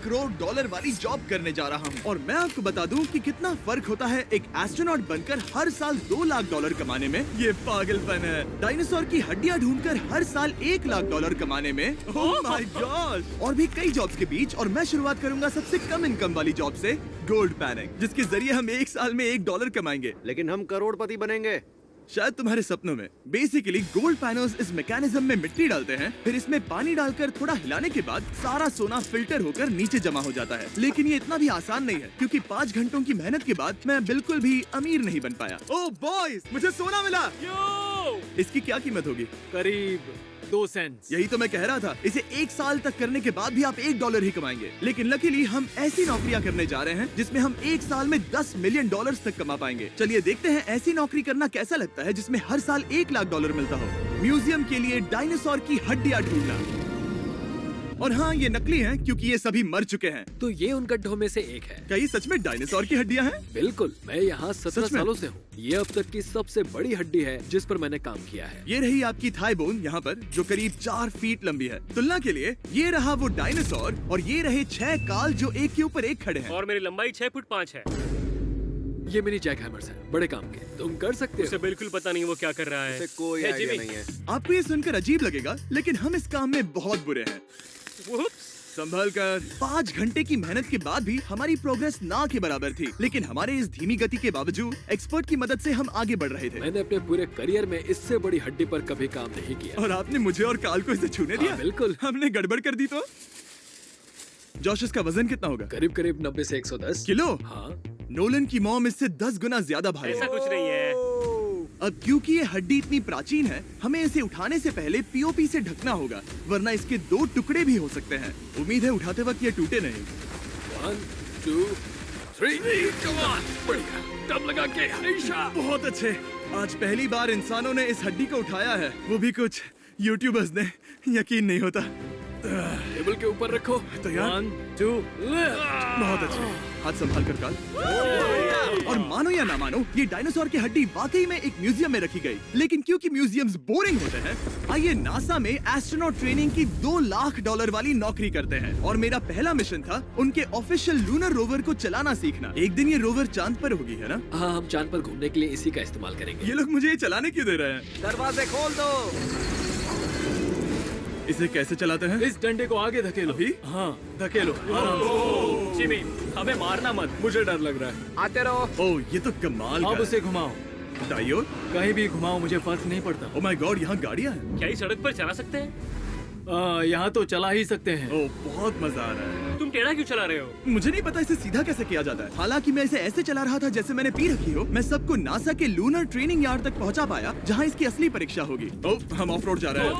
Crore dollar वाली job करने जा रहा हूँ। और मैं आपको बता दूँ कि कितना फर्क होता है एक एस्ट्रोनॉट बनकर हर साल 2 लाख डॉलर कमाने में। ये पागलपन है। डायनासोर की हड्डियाँ ढूंढकर हर साल 1 लाख डॉलर कमाने में। Oh my God. और भी कई जॉब्स के बीच, और मैं शुरुआत करूंगा सबसे कम इनकम वाली जॉब से, गोल्ड पैनिंग, जिसके जरिए हम 1 साल में 1 डॉलर कमाएंगे। लेकिन हम करोड़पति बनेंगे शायद तुम्हारे सपनों में। बेसिकली गोल्ड पैनर्स इस मैकेनिज्म में मिट्टी डालते हैं, फिर इसमें पानी डालकर थोड़ा हिलाने के बाद सारा सोना फिल्टर होकर नीचे जमा हो जाता है। लेकिन ये इतना भी आसान नहीं है, क्योंकि 5 घंटों की मेहनत के बाद मैं बिल्कुल भी अमीर नहीं बन पाया। ओह बॉयज, मुझे सोना मिला। इसकी क्या कीमत होगी? करीब 2 सेंट्स। यही तो मैं कह रहा था। इसे 1 साल तक करने के बाद भी आप 1 डॉलर ही कमाएंगे। लेकिन लकीली हम ऐसी नौकरियां करने जा रहे हैं जिसमें हम 1 साल में 10 मिलियन डॉलर्स तक कमा पाएंगे। चलिए देखते हैं ऐसी नौकरी करना कैसा लगता है जिसमें हर साल 1 लाख डॉलर मिलता हो। म्यूजियम के लिए डायनासोर की हड्डियां ढूंढना। और हाँ, ये नकली हैं क्योंकि ये सभी मर चुके हैं। तो ये उन गड्ढों में से एक है। क्या ये सच में डायनासोर की हड्डियां हैं? बिल्कुल, मैं यहाँ 17 सालों से हूँ। ये अब तक की सबसे बड़ी हड्डी है जिस पर मैंने काम किया है। ये रही आपकी थाई बोन यहाँ पर, जो करीब 4 फीट लंबी है। तुलना के लिए ये रहा वो डायनासोर, और ये रहे 6 काल जो एक के ऊपर एक खड़े हैं। और मेरी लंबाई 6 फुट 5 है। ये मेरी जैक हैमर्स है, बड़े काम के। तुम कर सकते हो। उसे बिल्कुल पता नहीं वो क्या कर रहा है। कोई आइडिया नहीं है। आपको ये सुनकर अजीब लगेगा, लेकिन हम इस काम में बहुत बुरे हैं। संभल कर। 5 घंटे की मेहनत के बाद भी हमारी प्रोग्रेस ना के बराबर थी, लेकिन हमारे इस धीमी गति के बावजूद एक्सपर्ट की मदद से हम आगे बढ़ रहे थे। मैंने अपने पूरे करियर में इससे बड़ी हड्डी पर कभी काम नहीं किया। और आपने मुझे और काल को इसे छूने दिया? बिल्कुल। हमने गड़बड़ कर दी तो? जॉश, इसका वजन कितना होगा? करीब करीब 90 से 110 किलो। हाँ। नोलन की मॉम इससे 10 गुना ज्यादा भारी है। ऐसा कुछ नहीं है। अब क्योंकि ये हड्डी इतनी प्राचीन है, हमें इसे उठाने से पहले पीओपी से ढकना होगा, वरना इसके 2 टुकड़े भी हो सकते हैं। उम्मीद है उठाते वक्त ये टूटे नहीं। 1 2 3 कम ऑन। बढ़िया, दम लगा के। बहुत अच्छे। आज पहली बार इंसानों ने इस हड्डी को उठाया है, वो भी कुछ यूट्यूबर्स ने। यकीन नहीं होता। टेबल के ऊपर रखो। तैयार? 1 2 बहुत अच्छे। हाथ संभाल कर काल। और मानो या ना मानो, ये डायनासोर की हड्डी वाकई में एक म्यूजियम में रखी गई। लेकिन क्योंकि म्यूजियम्स बोरिंग होते हैं, आइए नासा में एस्ट्रोनॉट ट्रेनिंग की 2 लाख डॉलर वाली नौकरी करते हैं। और मेरा पहला मिशन था उनके ऑफिशियल लूनर रोवर को चलाना सीखना। एक दिन ये रोवर चांद पर होगी, है ना? हाँ, हम चांद पर घूमने के लिए इसी का इस्तेमाल करेंगे। ये लोग मुझे ये चलाने क्यों दे रहे हैं? दरवाजे खोल दो। इसे कैसे चलाते हैं? इस डंडे को आगे धकेलो। अभी? हाँ, धकेलो। जिमी, हमें मारना मत। मुझे डर लग रहा है। आते रहो। ओह, ये तो कमाल का अब है। उसे घुमाओ। दाईं ओर? कहीं भी घुमाओ, मुझे फर्क नहीं पड़ता। ओह माय गॉड, यहाँ गाड़ियाँ हैं। क्या इस सड़क पर चला सकते हैं? यहाँ तो चला ही सकते हैं। ओह, बहुत मजा आ रहा है। तुम टेढ़ा क्यों चला रहे हो? मुझे नहीं पता इसे सीधा कैसे किया जाता है। हालांकि मैं इसे ऐसे चला रहा था जैसे मैंने पी रखी हो। मैं सबको नासा के लूनर ट्रेनिंग यार्ड तक पहुंचा पाया, जहां इसकी असली परीक्षा होगी। ओह, हम ऑफ रोड जा रहे हैं।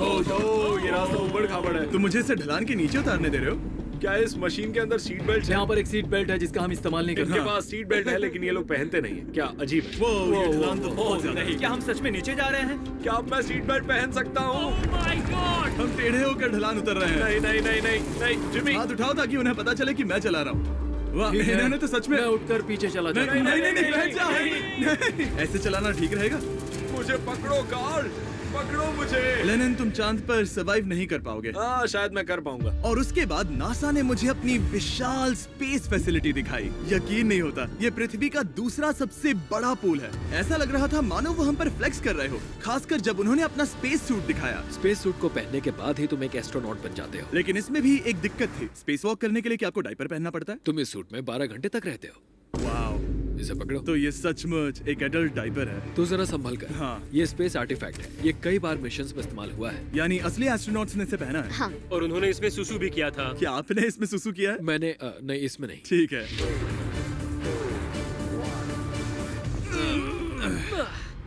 ये रास्ता ऊबड़ खाबड़ है। तुम मुझे इसे ढलान के नीचे उतारने दे रहे हो? क्या इस मशीन के अंदर सीट बेल्ट है? यहाँ पर एक सीट बेल्ट है जिसका हम इस्तेमाल नहीं करते। इनके पास सीट बेल्ट है लेकिन ये लोग पहनते नहीं है। क्या अजीब है। वो ये ढलान तो बहुत ज्यादा है। क्या हम सच में नीचे जा रहे हैं? क्या अब मैं सीट बेल्ट पहन सकता हूँ? My God! हम टेढ़े होकर ढलान उतर रहे हैं। नहीं नहीं नहीं नहीं नहीं जिमी। हाथ उठाओ ताकि उन्हें पता चले कि मैं चला रहा हूँ। वाह, इन्होंने तो सच में। मैं उठकर पीछे चला नहीं जाता हूँ। नहीं नहीं, बैठ जा। नहीं, ऐसे चलाना ठीक रहेगा? मुझे पकड़ो कार्ल, पकड़ो मुझे। लेनिन, तुम चांद पर सर्वाइव नहीं कर पाओगे। हाँ, शायद मैं कर पाऊंगा। और उसके बाद नासा ने मुझे अपनी विशाल स्पेस फैसिलिटी दिखाई। यकीन नहीं होता, ये पृथ्वी का दूसरा सबसे बड़ा पूल है। ऐसा लग रहा था मानो वो हम पर फ्लेक्स कर रहे हो, खासकर जब उन्होंने अपना स्पेस सूट दिखाया। स्पेस सूट को पहनने के बाद ही तुम एक एस्ट्रोनॉट बन जाते हो। लेकिन इसमें भी एक दिक्कत थी। स्पेस वॉक करने के लिए क्या आपको डायपर पहनना पड़ता है? तुम इस सूट में 12 घंटे तक रहते हो। वाओ, इसे पकड़ो। तो ये सचमुच एक एडल्ट डायपर है। तो जरा संभल कर। हाँ। ये स्पेस आर्टिफैक्ट है। ये कई बार मिशंस में इस्तेमाल हुआ है। यानी असली एस्ट्रोनॉट्स ने इसे पहना है? हाँ। और उन्होंने इसमें सुसु भी किया था। क्या आपने इसमें सुसु किया है? मैंने नहीं, इसमें नहीं। ठीक है।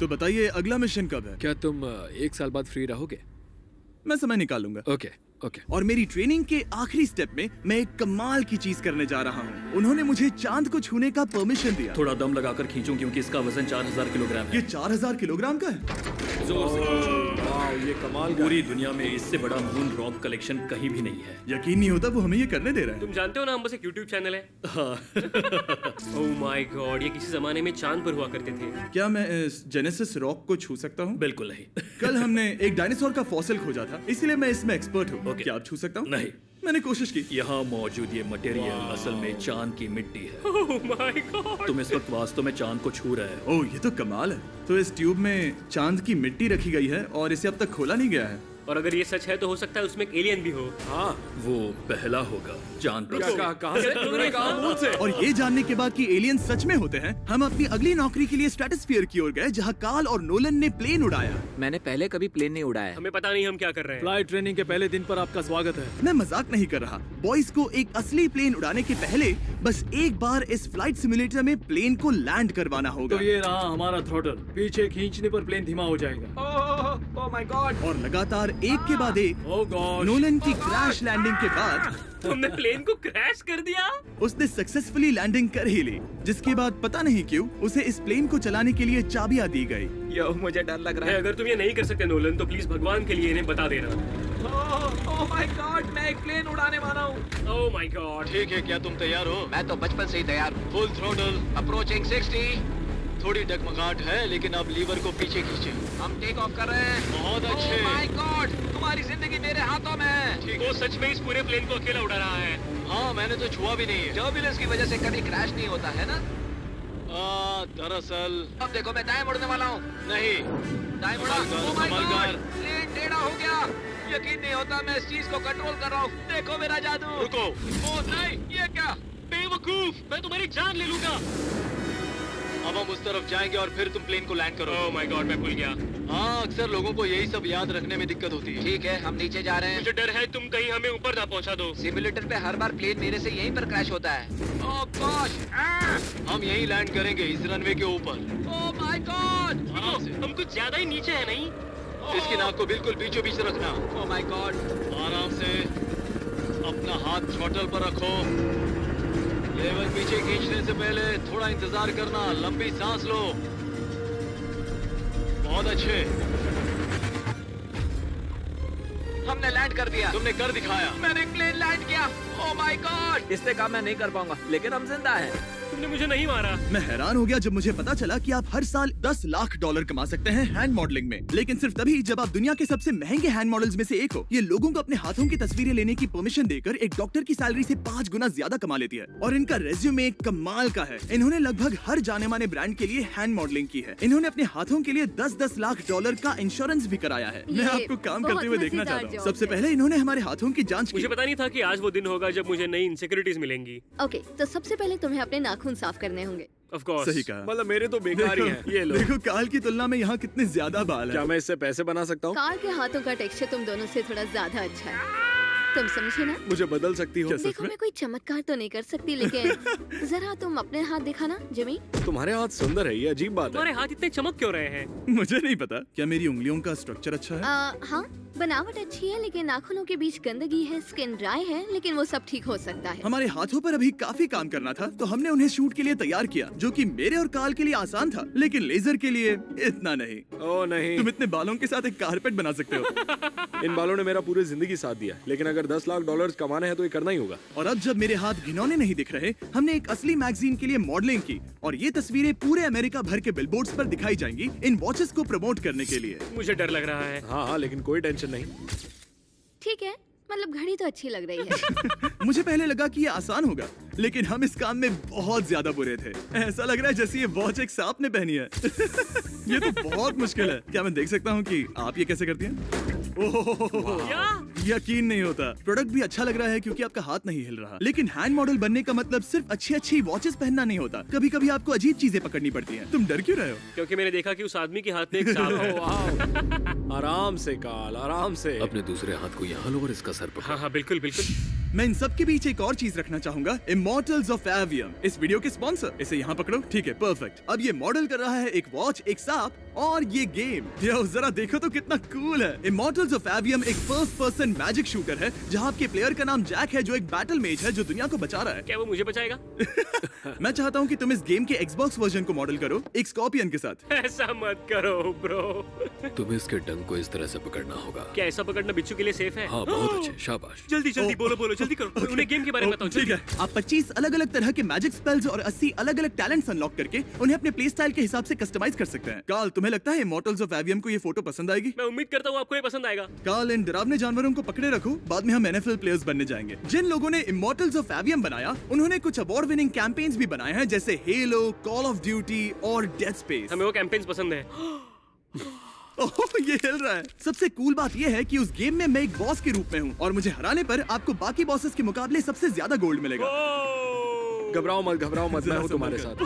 तो बताइए अगला मिशन कब है? क्या तुम 1 साल बाद फ्री रहोगे? मैं समय निकाल लूंगा। Okay okay. और मेरी ट्रेनिंग के आखिरी स्टेप में मैं एक कमाल की चीज करने जा रहा हूँ। उन्होंने मुझे चांद को छूने का परमिशन दिया। थोड़ा दम लगाकर खींचूं क्योंकि इसका वजन 4000 किलोग्राम है। ये 4000 किलोग्राम का है? जोर से खींचो। वाह, ये कमाल का। पूरी दुनिया में इससे बड़ा मून रॉक कलेक्शन कहीं भी नहीं है। यकीन नहीं होता वो हमें ये करने दे रहा है। तुम जानते हो ना, हम बस एक यूट्यूब चैनल है। ओह माय गॉड, ये किसी जमाने में चांद पर हुआ करते थे। क्या मैं इस जेनेसिस रॉक को छू सकता हूँ? बिल्कुल नहीं। कल हमने एक डायनासोर का फॉसिल खोजा था, इसलिए मैं इसमें एक्सपर्ट हूँ। क्या आप छू सकता हूँ? नहीं। मैंने कोशिश की। यहाँ मौजूद ये मटेरियल असल में चांद की मिट्टी है। Oh my God. तुम इस वक्त वास्तव में चांद को छू रहे हो। ओह, ये तो कमाल है। तो इस ट्यूब में चांद की मिट्टी रखी गई है और इसे अब तक खोला नहीं गया है। और अगर ये सच है तो हो सकता है उसमें एक एलियन भी हो। हाँ, वो पहला होगा चांद पर। क्या कहाँ से? तुमने कहा मून से। और ये जानने के बाद कि एलियन सच में होते हैं, हम अपनी अगली नौकरी के लिए स्ट्रेटोस्फीयर की ओर गए, जहाँ कार्ल और नोलन ने प्लेन उड़ाया। मैंने पहले कभी प्लेन नहीं उड़ाया। हमें पता नहीं हम क्या कर रहे हैं। फ्लाइट ट्रेनिंग के पहले दिन पर आपका स्वागत है। मैं मजाक नहीं कर रहा। बॉयज को एक असली प्लेन उड़ाने के पहले बस एक बार इस फ्लाइट सिमुलेटर में प्लेन को लैंड करवाना होगा। तो ये रहा हमारा थ्रोटल। पीछे खींचने पर प्लेन धीमा हो जाएगा। Oh my God. और लगातार एक के बाद एक ओह गॉड। नोलन की क्रैश लैंडिंग के बाद तुमने प्लेन को क्रैश कर दिया। उसने सक्सेसफुली लैंडिंग कर ही ली, जिसके बाद पता नहीं क्यों उसे इस प्लेन को चलाने के लिए चाबियां दी गई। यो, मुझे डर लग रहा है। अगर तुम ये नहीं कर सकते नोलन तो प्लीज भगवान के लिए इन्हें बता देना। ओह माय गॉड, मैं एक प्लेन उड़ाने वाला हूँ। Oh my God. ठीक है, क्या तुम तैयार हो? मैं तो बचपन से ही तैयार हूँ। Full throttle, approaching 60। थोड़ी डगमगाहट है लेकिन अब लीवर को पीछे खींचे। हम टेक ऑफ कर रहे हैं। बहुत अच्छे। ओह माय गॉड, तुम्हारी जिंदगी मेरे हाथों में है। ठीक वो है। सच में इस पूरे प्लेन को अकेला उड़ा रहा है। हाँ, मैंने तो छुआ भी नहीं है। टर्बुलेंस की वजह से कभी क्रैश नहीं होता है ना। दरअसल अब देखो मैं दाएं मुड़ने वाला हूँ। नहीं। दाएं मुड़ा। संभल कर, ओह माय संभल गॉड, कर। प्लेन टेढ़ा हो गया। यकीन नहीं होता मैं इस चीज को कंट्रोल कर रहा हूँ। देखो मेरा जादू। रुको। ओह नहीं, ये क्या? बेवकूफ, मैं तुम्हारी जान ले लूंगा। अब हम उस तरफ जाएंगे और फिर तुम प्लेन को लैंड करो। ओह माय गॉड, मैं भूल गया। हाँ, अक्सर लोगों को यही सब याद रखने में दिक्कत होती है। ठीक है, हम नीचे जा रहे हैं। मुझे डर है तुम कहीं हमें ऊपर ना पहुंचा दो। सिमुलेटर पे हर बार प्लेन मेरे से यहीं पर क्रैश होता है। ओह गॉश। हम यहीं लैंड करेंगे, इस रनवे के ऊपर। Oh my God. आराम से। हम कुछ ज्यादा ही नीचे है नहीं? इसकी नाक को बिल्कुल बीचों बीच रखना। Oh my God. आराम से अपना हाथ थ्रॉटल पर रखो। लेवल पीछे खींचने से पहले थोड़ा इंतजार करना। लंबी सांस लो। बहुत अच्छे। हमने लैंड कर दिया। तुमने कर दिखाया। मैंने प्लेन लैंड किया। Oh my God. इससे काम मैं नहीं कर पाऊंगा, लेकिन हम जिंदा हैं। तुमने मुझे नहीं मारा। मैं हैरान हो गया जब मुझे पता चला कि आप हर साल 10 लाख डॉलर कमा सकते हैं हैंड मॉडलिंग में, लेकिन सिर्फ तभी जब आप दुनिया के सबसे महंगे हैंड मॉडल्स में से एक हो। ये लोगों को अपने हाथों की तस्वीरें लेने की परमिशन देकर एक डॉक्टर की सैलरी से 5 गुना ज्यादा कमा लेती है। और इनका रेज्यूमे कमाल का है। इन्होंने लगभग हर जाने माने ब्रांड के लिए हैंड मॉडलिंग की है। इन्होंने अपने हाथों के लिए 10-10 लाख डॉलर का इंश्योरेंस भी कराया है। मैं आपको काम करते हुए देखना चाहता हूँ। सबसे पहले इन्होंने हमारे हाथों की जाँच की। मुझे पता नहीं था कि आज वो दिन होगा जब मुझे नई इनसिक्योरिटीज मिलेंगी। ओके, तो सबसे पहले तुम्हें अपने नाखून साफ करने होंगे। Of course. सही कहा। मतलब मेरे तो बेकार ही हैं। ये लो। देखो काल की तुलना में यहाँ कितने ज्यादा बाल क्या हैं। मैं इससे पैसे बना सकता हूँ? कार के हाथों का टेक्सचर तुम दोनों से थोड़ा ज्यादा अच्छा है। तुम समझे ना? मुझे बदल सकती हो? देखो मैं कोई चमत्कार तो नहीं कर सकती, लेकिन जरा तुम अपने हाथ दिखाना जिमी। तुम्हारे हाथ सुंदर है, ये अजीब बात है। तुम्हारे हाथ इतने चमक क्यों रहे हैं? मुझे नहीं पता। क्या मेरी उंगलियों का स्ट्रक्चर अच्छा है? हाँ, बनावट अच्छी है, लेकिन नाखूनों के बीच गंदगी है, स्किन ड्राई है, लेकिन वो सब ठीक हो सकता है। हमारे हाथों पर अभी काफी काम करना था, तो हमने उन्हें शूट के लिए तैयार किया, जो कि मेरे और काल के लिए आसान था, लेकिन लेजर के लिए इतना नहीं। ओह नहीं। तुम इतने बालों के साथ एक कारपेट बना सकते हो। इन बालों ने मेरा पूरी जिंदगी साथ दिया, लेकिन अगर 10 लाख डॉलर कमाने हैं तो ये करना ही होगा। और अब जब मेरे हाथ घिनौने नहीं दिख रहे, हमने एक असली मैगजीन के लिए मॉडलिंग की, और ये तस्वीरें पूरे अमेरिका भर के बिलबोर्ड्स पर दिखाई जाएंगी इन वॉचेस को प्रमोट करने के लिए। मुझे डर लग रहा है। हाँ, लेकिन कोई टेंशन नहीं। ठीक है, मतलब घड़ी तो अच्छी लग रही है। मुझे पहले लगा कि ये आसान होगा, लेकिन हम इस काम में बहुत ज्यादा बुरे थे। ऐसा लग रहा है जैसे ये वॉच एक सांप ने पहनी है। ये तो बहुत मुश्किल है। क्या मैं देख सकता हूँ कि आप ये कैसे करती हैं? क्या? यकीन नहीं होता। प्रोडक्ट भी अच्छा लग रहा है क्योंकि आपका हाथ नहीं हिल रहा, लेकिन हैंड मॉडल बनने का मतलब सिर्फ अच्छी वॉचेस पहनना नहीं होता। कभी कभी आपको अजीब चीजें पकड़नी पड़ती हैं। तुम डर क्यों रहे हो? क्योंकि मैंने देखा कि उस आदमी के हाथ में एक सांप है। आराम से काल, आराम से। अपने दूसरे हाथ को यहाँ लो और इसका सर पकड़ो। हाँ हाँ बिल्कुल बिल्कुल। मैं इन सब के बीच एक और चीज रखना चाहूंगा, इमॉर्टल्स ऑफ एवियम, इस वीडियो के स्पॉन्सर। इसे यहाँ पकड़ो। ठीक है, परफेक्ट। अब ये मॉडल कर रहा है एक वॉच, एक सांप और ये गेम। यो जरा देखो तो कितना कूल है। इमॉर्टल्स ऑफ एवियम एक फर्स्ट पर्सन मैजिक शूटर है, जहाँ आपके प्लेयर का नाम जैक है, जो एक बैटल मेज है जो दुनिया को बचा रहा है। क्या वो मुझे बचाएगा? मैं चाहता हूँ कि तुम इस गेम के Xbox वर्जन को मॉडल करो, एक स्कॉर्पियन के साथ। ऐसा मत करो ब्रो। तुम्हें इसके डंक को इस तरह से पकड़ना होगा। क्या ऐसा पकड़ना बिच्छू के लिए सेफ है? हाँ, बहुत अच्छे, शाबाश। जल्दी जल्दी बोलो बोलो जल्दी करो, उन्हें गेम के बारे में बताओ। ठीक है, आप 25 अलग अलग तरह के मैजिक स्पेल्स और 80 अलग अलग टैलेंट्स अनलॉक करके उन्हें अपने प्ले स्टाइल के हिसाब से कस्टमाइज कर सकते हैं। कार्ल, तुम्हें लगता है इमॉर्टल्स ऑफ एवियम को ये फोटो पसंद आएगी? मैं उम्मीद करता हूँ आपको ये पसंद आएगा। कार्ल, इन डरावने जानवरों को पकड़े रखो, बाद में हम NFL प्लेयर्स बनने जाएंगे। जिन लोगों ने इमॉर्टल्स ऑफ एवियम बनाया, उन्होंने कुछ अवार्ड विनिंग कैंपेन्स भी बनाए हैं, जैसे हेलो, कॉल ऑफ ड्यूटी और डेड स्पेस। हमें वो कैंपेन्स पसंद है। ओह, ये हिल रहा है। सबसे कूल बात ये है कि उस गेम में मैं एक बॉस के रूप में हूँ और मुझे हराने पर आपको बाकी बॉसेस के मुकाबले सबसे ज्यादा गोल्ड मिलेगा। घबराओ मत, मैं हूँ तुम्हारे साथ।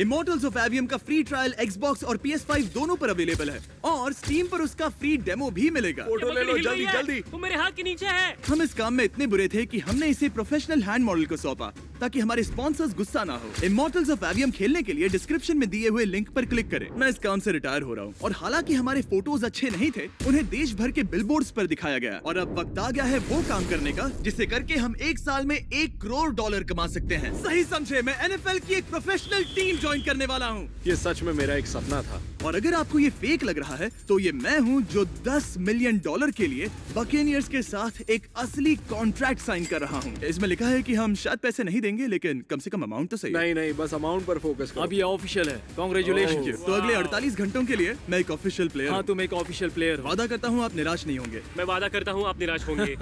इमॉर्टल्स ऑफ एवियम का फ्री ट्रायल Xbox और PS5 दोनों पर अवेलेबल है और Steam पर उसका फ्री डेमो भी मिलेगा। फोटो ले लो जल्दी जल्दी। वो मेरे हाथ के नीचे है। हम इस काम में इतने बुरे थे कि हमने इसे प्रोफेशनल हैंड मॉडल को सौंपा ताकि हमारे स्पॉन्सर्स गुस्सा ना हो। इमॉर्टल्स ऑफ एवियम खेलने के लिए डिस्क्रिप्शन में दिए हुए लिंक पर क्लिक करें। मैं इस काम से रिटायर हो रहा हूँ और हालांकि हमारे फोटोज अच्छे नहीं थे, उन्हें देश भर के बिलबोर्ड्स पर दिखाया गया और अब वक्त आ गया है वो काम करने का जिसे करके हम एक साल में $1 करोड़ कमा सकते हैं। सही समझे, मैं NFL की एक प्रोफेशनल टीम ज्वाइन करने वाला हूँ। ये सच में मेरा एक सपना था। और अगर आपको ये फेक लग रहा है तो ये मैं हूँ जो $10 मिलियन के लिए बकेनियर्स के साथ एक असली कॉन्ट्रैक्ट साइन कर रहा हूँ। इसमें लिखा है कि हम शायद पैसे नहीं देंगे, लेकिन कम से कम अमाउंट तो सही है। नहीं, बस अमाउंट पर फोकस करो। अब ये ऑफिशियल है। कांग्रेचुलेशन। तो अगले 48 घंटों के लिए मैं एक ऑफिशियल प्लेयर हाँ, तुम एक ऑफिशियल प्लेयर हो। वादा करता हूँ आप निराश नहीं होंगे। मैं वादा करता हूँ आप निराश होंगे।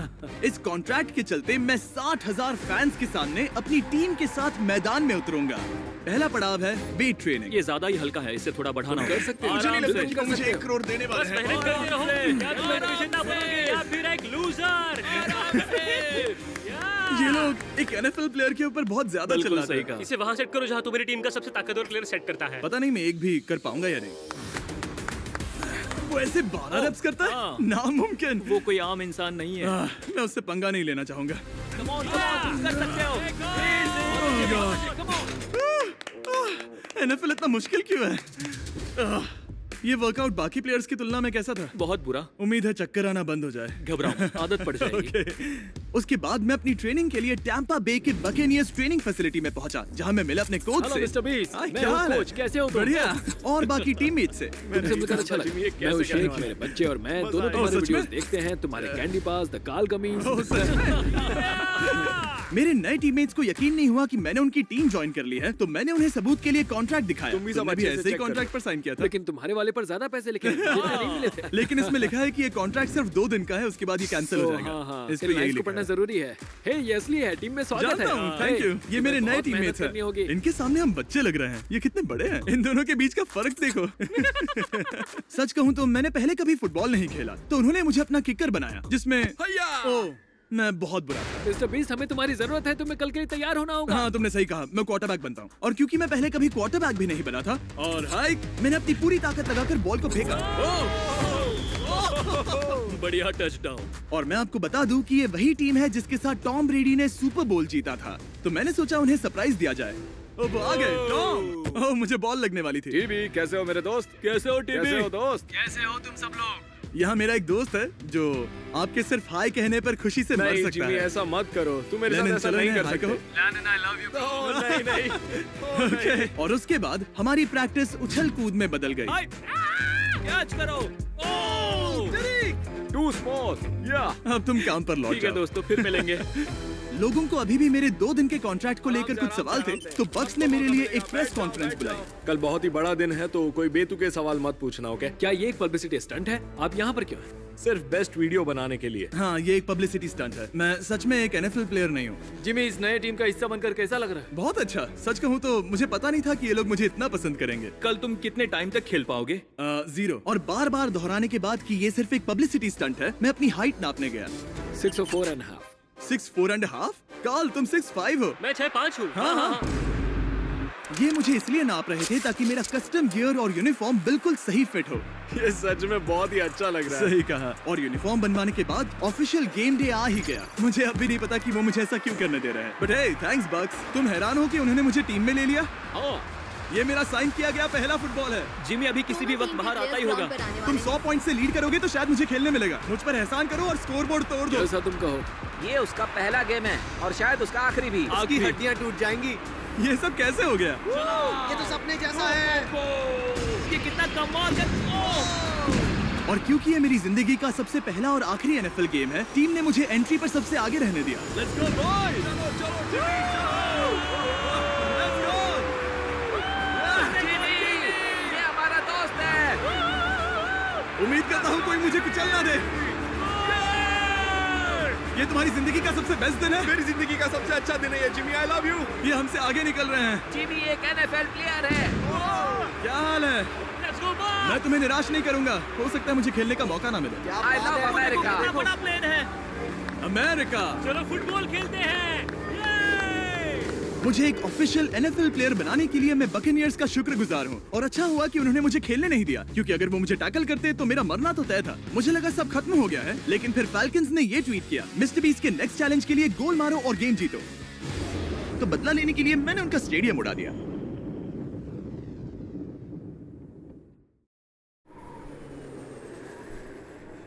इस कॉन्ट्रैक्ट के चलते मैं 60,000 फैंस के सामने अपनी टीम के साथ मैदान में उतरूंगा। पहला पड़ाव है वेट ट्रेनिंग। ये ज्यादा ही हल्का है, इससे थोड़ा बढ़ाना कर सकते हैं। मुझे नहीं लगता आराम कि मुझे 1 करोड़ देने वाले बस हैं। मेहनत करते रहो। क्या तुम मोटिवेशन ना बनोगे या फिर एक लूजर? ये लोग एक NFL प्लेयर के ऊपर बहुत ज्यादा बिल्कुल चिल्लाते सही हैं। कहा। इसे वहाँ सेट करो जहाँ तुम्हारी टीम का सबसे ताकतवर प्लेयर सेट करता है। पता नहीं मैं एक भी कर पाऊंगा या नहीं। वो ऐसे 12 रेप्स करता है, हाँ। नामुमकिन। वो कोई आम इंसान नहीं है। मैं उससे पंगा नहीं लेना चाहूंगा। Come on, तुम कर सकते हो। NFL इतना मुश्किल क्यों है? ये वर्कआउट बाकी प्लेयर्स की तुलना में कैसा था? बहुत बुरा। उम्मीद है चक्कर आना बंद हो जाए। घबराओ, आदत पड़ जाएगी। Okay. उसके बाद मैं अपनी ट्रेनिंग के लिए टैंपा बे के बकेनियर्स ट्रेनिंग फैसिलिटी में पहुंचा, जहां मैं मिला अपने कोच हेलो से। मिस्टर बीस्ट, हाय, मैं क्या हूँ हाल है? कोच, कैसे हो तुम? बढ़िया। और बाकी टीममेट से। तुमसे मिलकर अच्छा लगा। मैं हूँ शेख, मेरे बच्चे और मैं दोनों तुम्हारे सच में? वीडियोस देखते हैं, तुम्हारे कैंडी पास, द काल कमीज। मेरे नए टीममेट्स को यकीन नहीं हुआ कि मैंने उनकी टीम ज्वाइन कर ली है, तो मैंने उन्हें सबूत के लिए कॉन्ट्रैक्ट दिखाया। तुम भी सब तुमने भी अच्छे से ऐसे ही check कॉन्ट्रैक्ट पर साइन किया था। लेकिन तुम्हारे वाले पर ज्यादा पैसे लिखे हैं, जितने नहीं मिले थे। लेकिन इसमें लिखा है कि ये कॉन्ट्रैक्ट सिर्फ 2 दिन का है, उसके बाद ये कैंसिल हो जाएगा। हाँ, इस पे तेरे यही लाइन्स को लिखा पढ़ना है। जरूरी है। हे, ये असली है, टीम में स्वागत है। जानता हूँ, थैंक यू। ये मेरे नए टीममेट्स करनी होगी। हैं। इनके सामने हम बच्चे लग रहे हैं। ये कितने बड़े हैं। इन दोनों के बीच का फर्क देखो। सच कहूँ तो मैंने पहले कभी फुटबॉल नहीं खेला, तो उन्होंने मुझे अपना किकर बनाया, जिसमें ओह, मैं बहुत बुरा था। मिस्टर बीस्ट, हमें तुम्हारी जरूरत है, तुम्हें कल के लिए तैयार होना होगा। हाँ, तुमने सही कहा, मैं क्वार्टरबैक बनता हूँ। और क्योंकि मैं पहले कभी क्वार्टरबैक भी नहीं बना था और हाइक, मैंने अपनी पूरी ताकत लगाकर बॉल को फेंका। बढ़िया टचडाउन। और मैं आपको बता दूं कि ये वही टीम है जिसके साथ टॉम ब्रेडी ने सुपर बोल जीता था, तो मैंने सोचा उन्हें सरप्राइज दिया जाए। ओ, वो आ गए टॉम। ओह, मुझे बॉल लगने वाली थी। टीबी, कैसे हो मेरे दोस्त? कैसे हो टीबी? कैसे हो दोस्त? कैसे हो तुम सब लोग? यहाँ मेरा एक दोस्त है जो आपके सिर्फ हाय कहने पर खुशी से मर नहीं सकता जिमी, है। ऐसा मत करो। तुम मेरे साथ लेनिन, ऐसा चलो नहीं ना, कर हाय सकते। कहो। लैंडन, I love you, bro. Oh, नहीं। Okay. और उसके बाद हमारी प्रैक्टिस उछल कूद में बदल गई। कैच करो। Too small. या अब तुम काम पर लौट ठीक है जाओ। दोस्तों, फिर मिलेंगे। लोगों को अभी भी मेरे 2 दिन के कॉन्ट्रैक्ट को लेकर कुछ सवाल थे, तो बक्स ने मेरे लिए एक प्रेस कॉन्फ्रेंस बुलाई। कल बहुत ही बड़ा दिन है, तो कोई बेतुके सवाल मत पूछना, ओके? क्या ये एक पब्लिसिटी स्टंट है? आप यहाँ पर क्यों हैं? सिर्फ बेस्ट वीडियो बनाने के लिए। हाँ, ये एक पब्लिसिटी स्टंट है। मैं सच में एक NFL प्लेयर नहीं हूँ। जिमी, इस नए टीम का हिस्सा बनकर कैसा लग रहा है? बहुत अच्छा। सच कहूँ तो मुझे पता नहीं था कि ये लोग मुझे इतना पसंद करेंगे। कल तुम कितने टाइम तक खेल पाओगे? 0। और बार बार दोहराने के बाद कि ये सिर्फ एक पब्लिसिटी स्टंट है, मैं अपनी हाइट नापने गया। 6'4.5". 6'4.5"? काल, तुम 6'5" हो। मैं 6'5" हूँ। हाँ। ये मुझे इसलिए नाप रहे थे ताकि मेरा कस्टम गियर और यूनिफॉर्म बिल्कुल सही फिट हो। ये सच में बहुत ही अच्छा लग रहा है। सही कहा। और यूनिफॉर्म बनवाने के बाद ऑफिशियल गेम डे आ ही गया। मुझे अब भी नहीं पता कि वो मुझे ऐसा क्यों करने दे रहे हैं। बट हे, थैंक्स बक्स। तुम हैरान हो कि उन्होंने मुझे टीम में ले लिया? ये मेरा साइन किया गया पहला फुटबॉल है। जिमी अभी किसी भी वक्त बाहर आता ही होगा। तुम 100 पॉइंट से लीड करोगे तो शायद मुझे खेलने मिलेगा। मुझ पर एहसान करो और स्कोर बोर्ड तोड़ दो। जैसा तुम कहो। ये उसका पहला गेम है और शायद उसका आखिरी भी। उसकी हड्डियां टूट जाएंगी। ये सब कैसे हो गया? ये तो सपने जैसा है। ये कितना कमाल है। और क्योंकि ये मेरी जिंदगी का सबसे पहला और आखिरी NFL गेम है, टीम ने मुझे एंट्री पर सबसे आगे रहने दिया। लेट्स गो बॉयज, चलो चलो लेट्स गो। जिमी, ये हमारा दोस्त है। उम्मीद करता हूँ कोई मुझे कुचल ना दे। ये तुम्हारी जिंदगी का सबसे बेस्ट दिन है। मेरी जिंदगी का सबसे अच्छा दिन है ये जिमी, आई लव यू। ये हमसे आगे निकल रहे हैं। जिमी एक NFL प्लेयर है। क्या हाल है? मैं तुम्हें निराश नहीं करूंगा। हो सकता है मुझे खेलने का मौका ना मिले। I love America. बड़ा प्लेन है। अमेरिका। चलो फुटबॉल खेलते हैं। मुझे एक ऑफिशियल NFL प्लेयर बनाने के लिए मैं बकेनियर्स का शुक्रगुजार हूँ। और अच्छा हुआ कि उन्होंने मुझे खेलने नहीं दिया, क्योंकि अगर वो मुझे टैकल करते तो मेरा मरना तो तय था। मुझे लगा सब खत्म हो गया है, लेकिन फिर फैल्कन्स ने ये ट्वीट किया, मिस्टर बीस्ट के नेक्स्ट चैलेंज के लिए गोल मारो और गेम जीतो। तो बदला लेने के लिए मैंने उनका स्टेडियम उड़ा दिया।